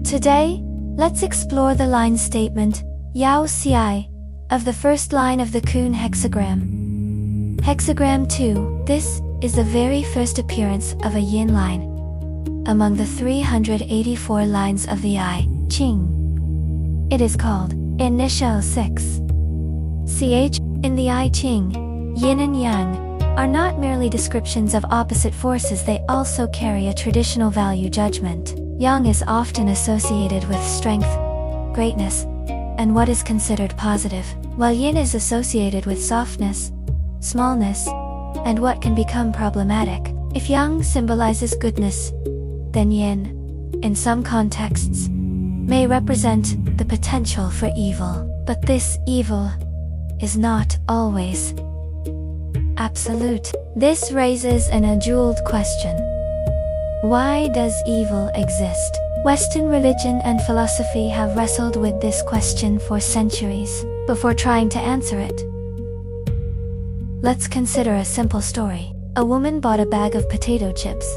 Today, let's explore the line statement, Yao Xiai, of the first line of the Kun hexagram. Hexagram 2, this is the very first appearance of a yin line among the 384 lines of the I Ching. It is called Initial 6. Ch. In the I Ching, yin and yang are not merely descriptions of opposite forces, they also carry a traditional value judgment. Yang is often associated with strength, greatness, and what is considered positive, while yin is associated with softness, smallness, and what can become problematic. If yang symbolizes goodness, then yin, in some contexts, may represent the potential for evil. But this evil is not always absolute. This raises an age-old question. Why does evil exist? Western religion and philosophy have wrestled with this question for centuries before trying to answer it. Let's consider a simple story. A woman bought a bag of potato chips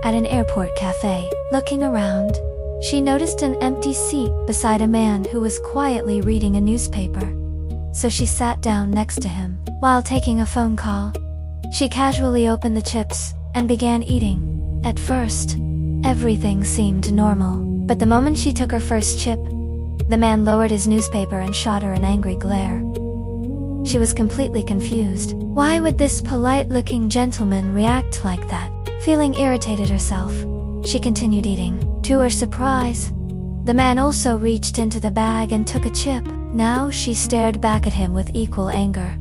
at an airport cafe. Looking around, she noticed an empty seat beside a man who was quietly reading a newspaper. So she sat down next to him. While taking a phone call, she casually opened the chips and began eating. At first, everything seemed normal, but the moment she took her first chip, the man lowered his newspaper and shot her an angry glare. She was completely confused. Why would this polite-looking gentleman react like that? Feeling irritated herself, she continued eating. To her surprise, the man also reached into the bag and took a chip. Now she stared back at him with equal anger.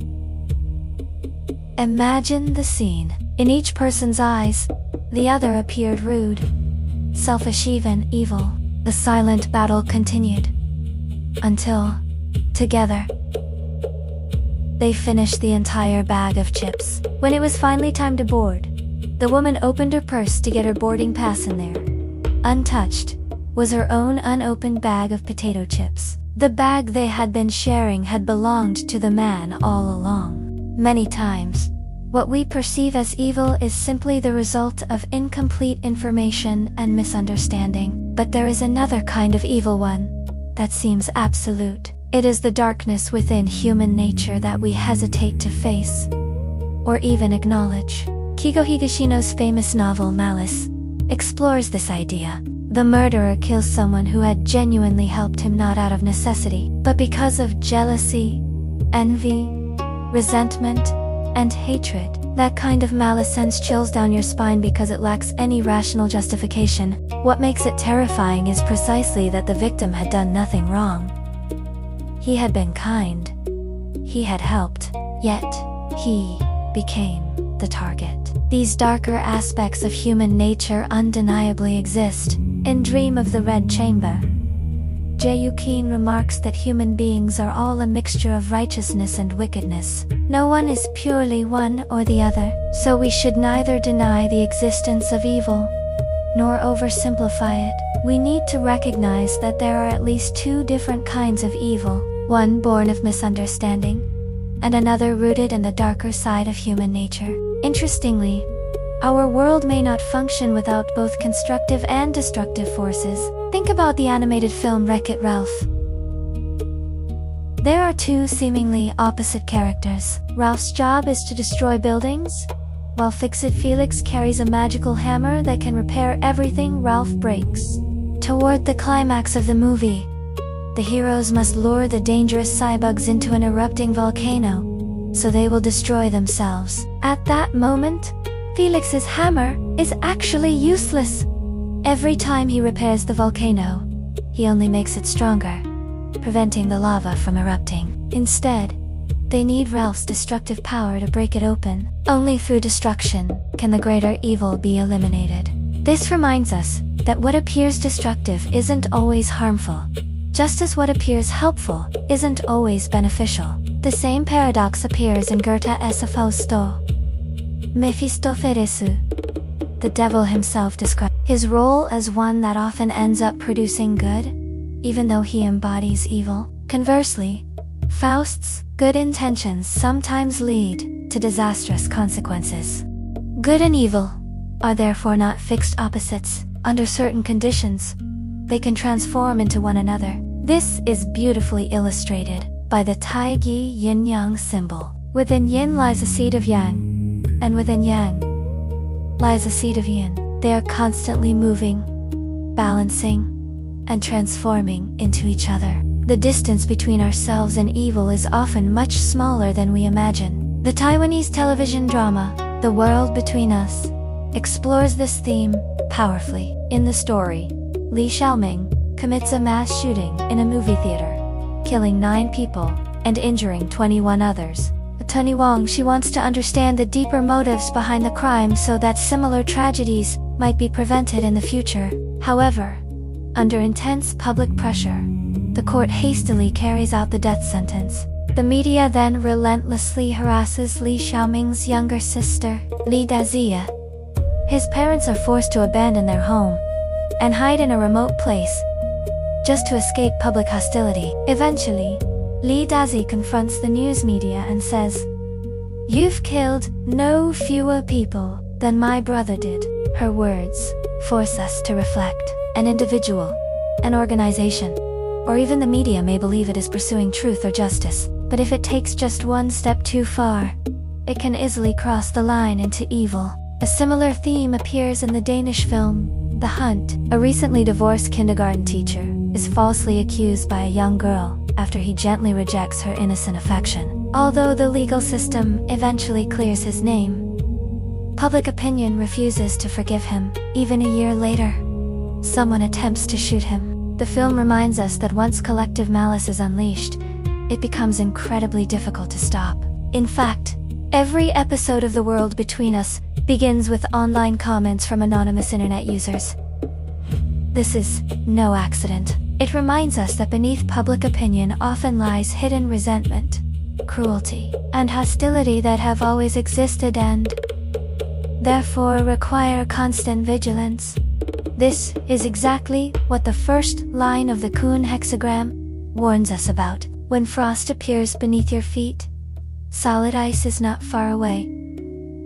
Imagine the scene. In each person's eyes, the other appeared rude, selfish, even evil. The silent battle continued until, together, they finished the entire bag of chips. When it was finally time to board, the woman opened her purse to get her boarding pass in there. Untouched was her own unopened bag of potato chips. The bag they had been sharing had belonged to the man all along. Many times, what we perceive as evil is simply the result of incomplete information and misunderstanding. But there is another kind of evil one that seems absolute. It is the darkness within human nature that we hesitate to face or even acknowledge. Kigo Higashino's famous novel Malice explores this idea. The murderer kills someone who had genuinely helped him not out of necessity, but because of jealousy, envy, resentment, and hatred. That kind of malice sends chills down your spine because it lacks any rational justification. What makes it terrifying is precisely that the victim had done nothing wrong. He had been kind. He had helped. Yet, he became the target. These darker aspects of human nature undeniably exist. In Dream of the Red Chamber, Jayukin remarks that human beings are all a mixture of righteousness and wickedness. No one is purely one or the other, so we should neither deny the existence of evil, nor oversimplify it. We need to recognize that there are at least two different kinds of evil, one born of misunderstanding, and another rooted in the darker side of human nature. Interestingly, our world may not function without both constructive and destructive forces. Think about the animated film Wreck-It Ralph. There are two seemingly opposite characters. Ralph's job is to destroy buildings, while Fix-It Felix carries a magical hammer that can repair everything Ralph breaks. Toward the climax of the movie, the heroes must lure the dangerous cybugs into an erupting volcano, so they will destroy themselves. At that moment, Felix's hammer is actually useless. Every time he repairs the volcano, he only makes it stronger, preventing the lava from erupting. Instead, they need Ralph's destructive power to break it open. Only through destruction can the greater evil be eliminated. This reminds us that what appears destructive isn't always harmful, just as what appears helpful isn't always beneficial. The same paradox appears in Goethe's Fausto. Mephistopheles, the devil himself, describes his role as one that often ends up producing good, even though he embodies evil. Conversely, Faust's good intentions sometimes lead to disastrous consequences. Good and evil are therefore not fixed opposites. Under certain conditions, they can transform into one another. This is beautifully illustrated by the Taigi yin-yang symbol. Within yin lies a seed of yang, and within yang lies a seed of yin. They are constantly moving, balancing, and transforming into each other. The distance between ourselves and evil is often much smaller than we imagine. The Taiwanese television drama, The World Between Us, explores this theme powerfully. In the story, Li Xiaoming commits a mass shooting in a movie theater, killing 9 people and injuring 21 others. Tony Wong, she wants to understand the deeper motives behind the crime so that similar tragedies might be prevented in the future. However, under intense public pressure, the court hastily carries out the death sentence. The media then relentlessly harasses Li Xiaoming's younger sister, Li Dazia. His parents are forced to abandon their home and hide in a remote place just to escape public hostility. Eventually, Li Dazi confronts the news media and says, "You've killed no fewer people than my brother did." Her words force us to reflect. An individual, an organization, or even the media may believe it is pursuing truth or justice, but if it takes just one step too far, it can easily cross the line into evil. A similar theme appears in the Danish film, The Hunt. A recently divorced kindergarten teacher is falsely accused by a young girl after he gently rejects her innocent affection. Although the legal system eventually clears his name, public opinion refuses to forgive him. Even a year later, someone attempts to shoot him. The film reminds us that once collective malice is unleashed, it becomes incredibly difficult to stop. In fact, every episode of The World Between Us begins with online comments from anonymous internet users. This is no accident. It reminds us that beneath public opinion often lies hidden resentment, cruelty, and hostility that have always existed and therefore require constant vigilance. This is exactly what the first line of the Kun hexagram warns us about. When frost appears beneath your feet, solid ice is not far away.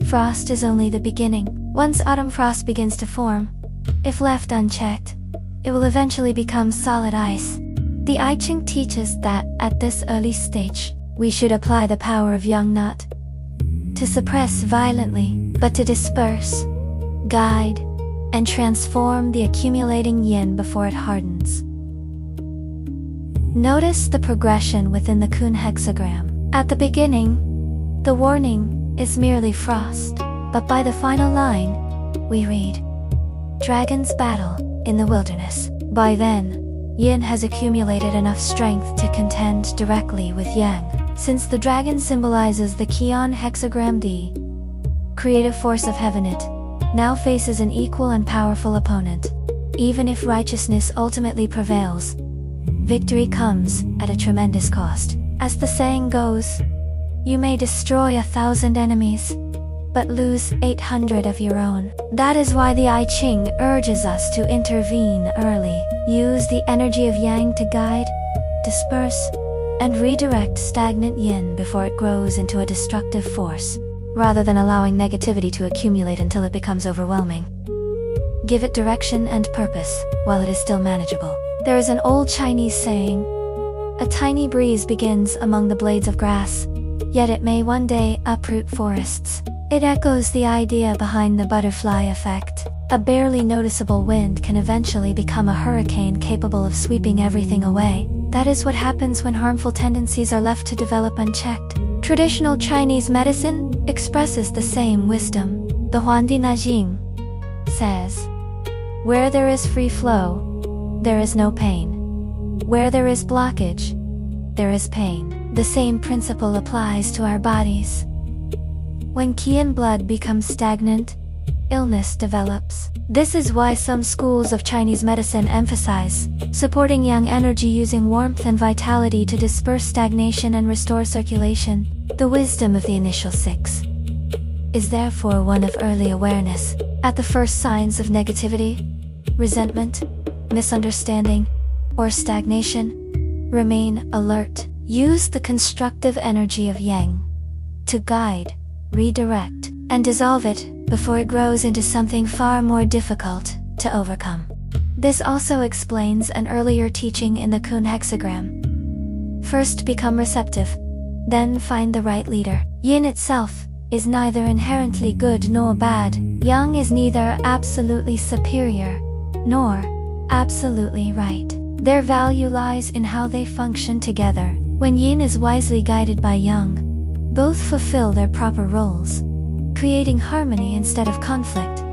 Frost is only the beginning. Once autumn frost begins to form, if left unchecked, it will eventually become solid ice. The I Ching teaches that at this early stage, we should apply the power of Yang not to suppress violently, but to disperse, guide, and transform the accumulating yin before it hardens. Notice the progression within the Kun hexagram. At the beginning, the warning is merely frost, but by the final line, we read, "Dragon's battle in the wilderness." By then, yin has accumulated enough strength to contend directly with yang. Since the dragon symbolizes the Kion hexagram D, creative force of heaven, it now faces an equal and powerful opponent. Even if righteousness ultimately prevails, victory comes at a tremendous cost. As the saying goes, you may destroy 1,000 enemies, but lose 800 of your own. That is why the I Ching urges us to intervene early. Use the energy of yang to guide, disperse, and redirect stagnant yin before it grows into a destructive force, rather than allowing negativity to accumulate until it becomes overwhelming. Give it direction and purpose while it is still manageable. There is an old Chinese saying, "A tiny breeze begins among the blades of grass, yet it may one day uproot forests." It echoes the idea behind the butterfly effect. A barely noticeable wind can eventually become a hurricane capable of sweeping everything away. That is what happens when harmful tendencies are left to develop unchecked. Traditional Chinese medicine expresses the same wisdom. The Huandi Najing says, "Where there is free flow, there is no pain. Where there is blockage, there is pain." The same principle applies to our bodies. When qi and blood becomes stagnant, illness develops. This is why some schools of Chinese medicine emphasize supporting yang energy using warmth and vitality to disperse stagnation and restore circulation. The wisdom of the initial 6 is therefore one of early awareness. At the first signs of negativity, resentment, misunderstanding, or stagnation, remain alert. Use the constructive energy of yang to guide, redirect, and dissolve it before it grows into something far more difficult to overcome. This also explains an earlier teaching in the Kun hexagram. First become receptive, then find the right leader. Yin itself is neither inherently good nor bad. Yang is neither absolutely superior nor absolutely right. Their value lies in how they function together. When Yin is wisely guided by Yang, both fulfill their proper roles, creating harmony instead of conflict.